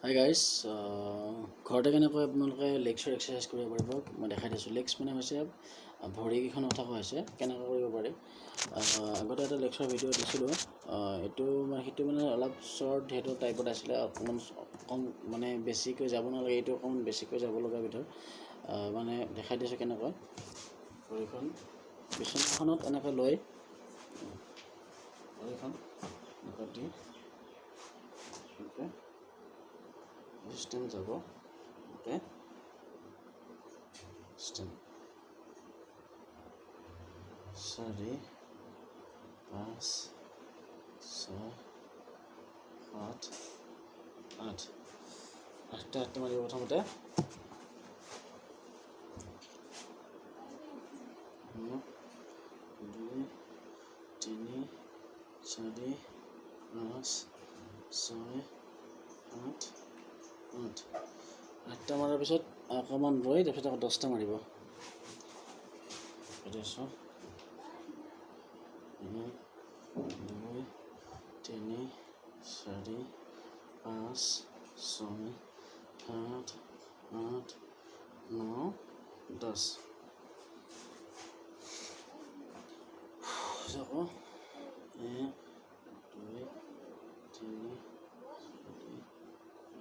Hi guys, ঘৰতে কেনেকৈ আপোনালোকে লেগছৰ এক্সাৰচাইজ কৰিব পাৰিব মই দেখাই দিছোঁ। লেগছ মানে হৈছে ভৰিকেইখন উঠাব হৈছে কেনেকৈ কৰিব পাৰি। আগতে এটা লেগছৰ ভিডিঅ' দিছিলোঁ, এইটো মানে অলপ শ্বৰ্ট সেইটো টাইপত আছিলে, অকণমান কম মানে বেছিকৈ যাব নালাগে, এইটো অকণমান বেছিকৈ যাব লগা ভিতৰত মানে দেখাই দিছোঁ কেনেকৈ ভৰিখন বিচনাখনত এনেকৈ লৈ ভৰিখন এনেকৈ দি ষ্টেণ্ড যাব, ওকে ষ্টেণ্ড 4 5 6 7 8 8টা মাৰিব প্ৰথমতে। 1 2 3 4 5 6 8 8টা মাৰাৰ পিছত অকণমান ৰৈ তাৰপিছত আকৌ 10টা মাৰিব। 1 2 3 4 5 6 7 8 9 10 যাব। 1 2 3 4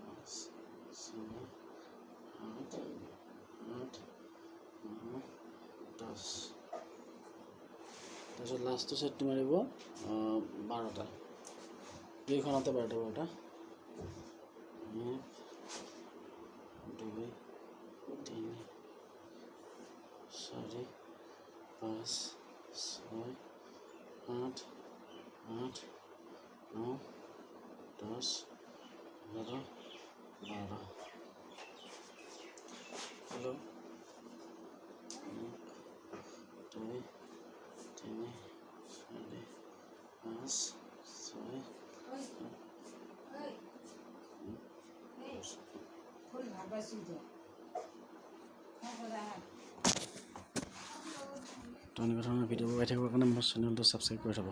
5 6 8 8 9 10 তাৰপিছত লাষ্টটো ছেটটো মাৰিব 12টা, দুইখনতে 12টা 1 2 3 4 5 6 8 8 9 10 11 12 हेलो 1 2 3 4 5 6 তেনেকুৱা ধৰণৰ ভিডিঅ'বোৰ পাই থাকিবৰ কাৰণে মোৰ চেনেলটো ছাবস্ক্ৰাইব কৰি থ'ব।